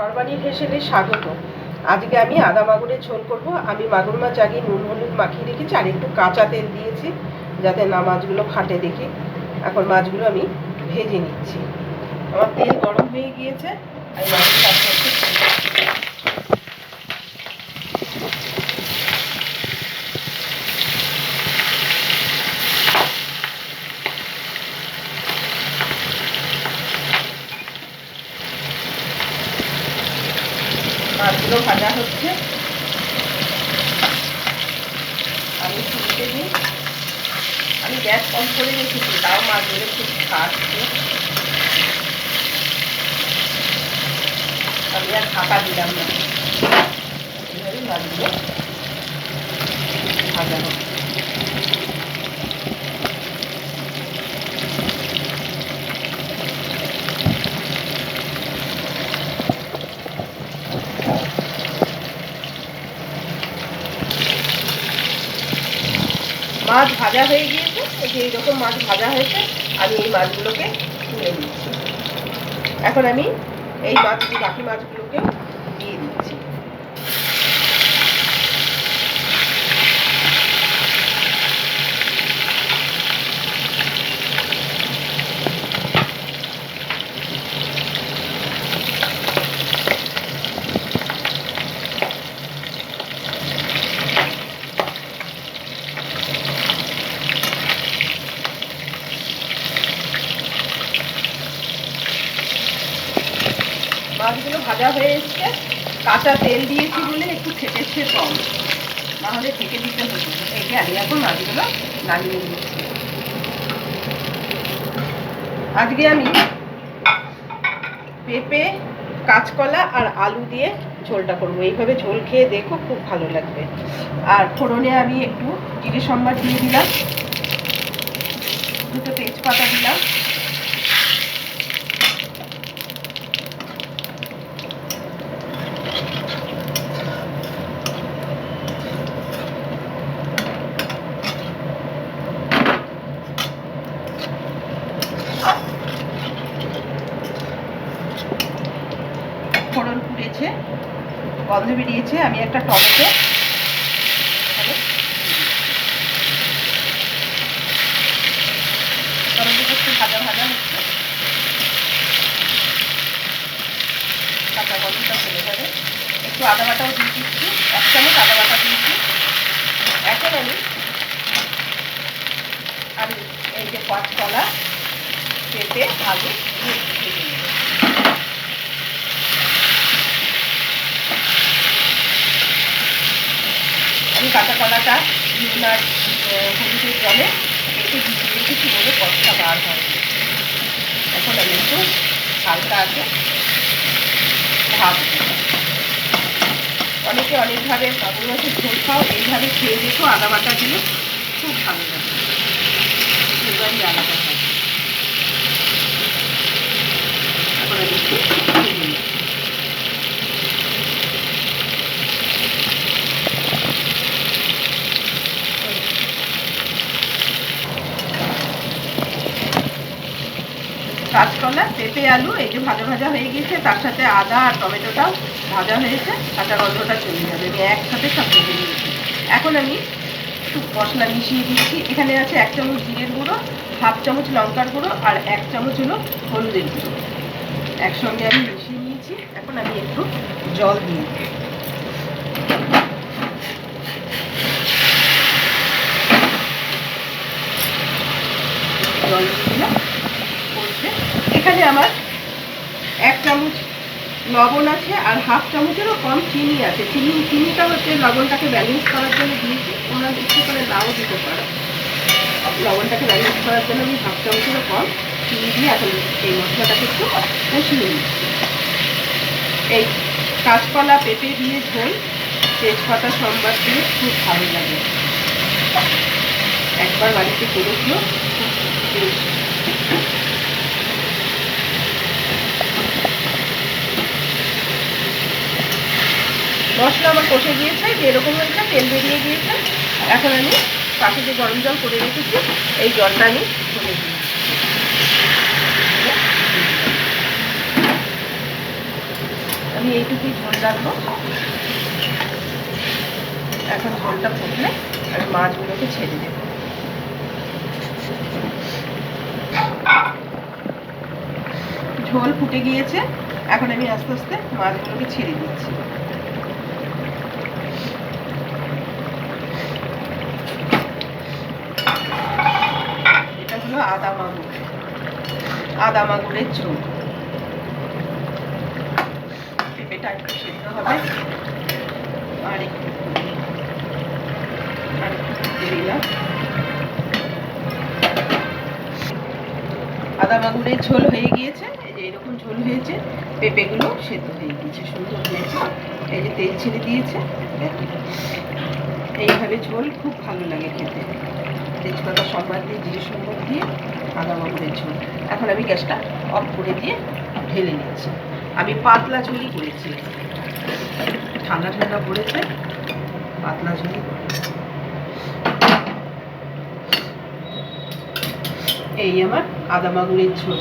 সর্বাণীর হেসেলে স্বাগত। আজকে আমি আদা মাগুরের ঝোল করব। আমি মাগুর মাছ আগে নুন হলুদ মাখিয়ে রেখেছি আর একটু কাঁচা তেল দিয়েছি যাতে না মাছগুলো ফাটে দেখি। এখন মাছগুলো আমি ভেজে নিচ্ছি। আমার তেল গরম হয়ে গিয়েছে। আমি মাছগুলো আস্তে আস্তে মাছগুলো ভাজা হচ্ছে। আমি তুলতে দিই। আমি গ্যাস কম করে রেখেছি, তাও মাছগুলো খুব খাচ্ছে। আমি আর ঢাকা দিলাম না, এইভাবে মাছগুলো ভাজা হচ্ছে। মাছ ভাজা হয়ে গিয়েছে, এই যে এইরকম মাছ ভাজা হয়েছে। আমি এই মাছগুলোকে তুলে দিচ্ছি। এখন আমি এই বাকি মাছগুলোকেও দিয়ে দিচ্ছি। মাছগুলো ভাজা হয়ে এসছে। কাঁচা তেল দিয়েছি বলে একটু ফেটেছে কম, নাহলে ঢেকে দিতে হতো। এই যে আমি এখন মাছগুলো নামিয়ে দিচ্ছি। আজকে আমি পেঁপে, কাঁচকলা আর আলু দিয়ে ঝোলটা করবো। এইভাবে ঝোল খেয়ে দেখো, খুব ভালো লাগবে। আর ফোড়নে আমি একটু জিরে সম্বার দিয়ে দিলাম, দুটো তেজপাতা দিলাম, ফোড়ন পুড়েছে, গন্ধ বেরিয়েছে। আমি একটা টমেটো একটু ভাজা ভাজা হচ্ছে, কাঁচা গন্ধটা চলে যাবে। একটু আদা বাটাও দিয়ে দিচ্ছি, 1 চামচ আদা বাটা দিয়েছি। এখন আমি এই যে কাঁচকলা, পেঁপে, আলু দিয়ে আমি কাঁচা কলাটা নুন আর হলুদের জলে একটু ভিজিয়ে রেখেছি বলে কষটা বার হয়। এখন আমি একটু হালকা আছে ভাত। অনেকে অনেকভাবে মাগুর মাছের ঝোল খাও, এইভাবে খেয়ে দেখো আদা বাটা দিয়ে, খুব ভালো লাগে, ফ্লেভারই আলাদা হয়। এখন আমি একটু কাঁচকলা, পেঁপে, আলু এই যে ভাজা ভাজা হয়ে গিয়েছে, তার সাথে আদা আর টমেটোটাও ভাজা হয়েছে, কাঁচা গন্ধটা চলে যাবে। আমি একসাথে সব ভেজে নিয়েছি। এখন আমি একটু মশলা মিশিয়ে দিচ্ছি। এখানে আছে 1 চামচ জিরের গুঁড়ো, 1/2 চামচ লঙ্কার গুঁড়ো আর 1 চামচ হলো হলুদের গুঁড়ো, একসঙ্গে আমি মিশিয়ে নিয়েছি। এখন আমি একটু জল দিয়ে দিই। জল দিয়ে দিলাম করছে। এখানে আমার 1 চামচ লবণ আছে আর 1/2 চামচেরও কম চিনি আছে। চিনিটা হচ্ছে লবণটাকে ব্যালেন্স করার জন্য দিয়েছি, তোমরা ইচ্ছে করে নাও দিতে পারো। লবণটাকে ব্যালেন্স করার জন্য আমি 1/2 চামচেরও কম চিনি দিয়ে এখন এই মশলাটাকে একটু কষিয়ে নিচ্ছি। এই কাঁচকলা পেঁপে দিয়ে ঝোল তেজপাতা সম্বার দিয়ে খুব ভালো লাগে। একবার বাড়িতে করেছিল, মশলা আমার কষে গিয়েছে, যেরকম হয়েছে তেল বেরিয়ে গিয়েছে। এখন আমি পাশে যে গরম জল করে রেখেছি, এই জলটা আমি ঢেলে দিই। আমি আমি এইটুকুই ঝোল রাখবো। এখন ঝোলটা ফুটলে আমি মাছগুলোকে ছেড়ে দেবো। ঝোল ফুটে গিয়েছে, এখন আমি আস্তে আস্তে মাছগুলোকে ছেড়ে দিচ্ছি। এটা হলো আদা মাগুরের ঝোল। পেঁপেটা একটু সেদ্ধ হবে, আর একটু দিলাম। আদা মাগুরের ঝোল হয়ে গিয়েছে, এই যে এরকম ঝোল হয়েছে, পেঁপেগুলো সেদ্ধ হয়ে গিয়েছে, সুন্দর হয়েছে। এই যে তেল ছেড়ে দিয়েছে, এইভাবে ঝোল খুব ভালো লাগে খেতে। তেজপাতা সম্বাদ দিয়ে, জিরে সম্বাদ দিয়ে আদা মাগুরের ঝোল। এখন আমি গ্যাসটা অফ করে দিয়ে ঢেলে নিচ্ছি। আমি পাতলা ঝোলই করেছি, ঠান্ডা ঠান্ডা পড়েছে, পাতলা ঝোলই করেছি। এই আমার আদা মাগুরের ঝোল।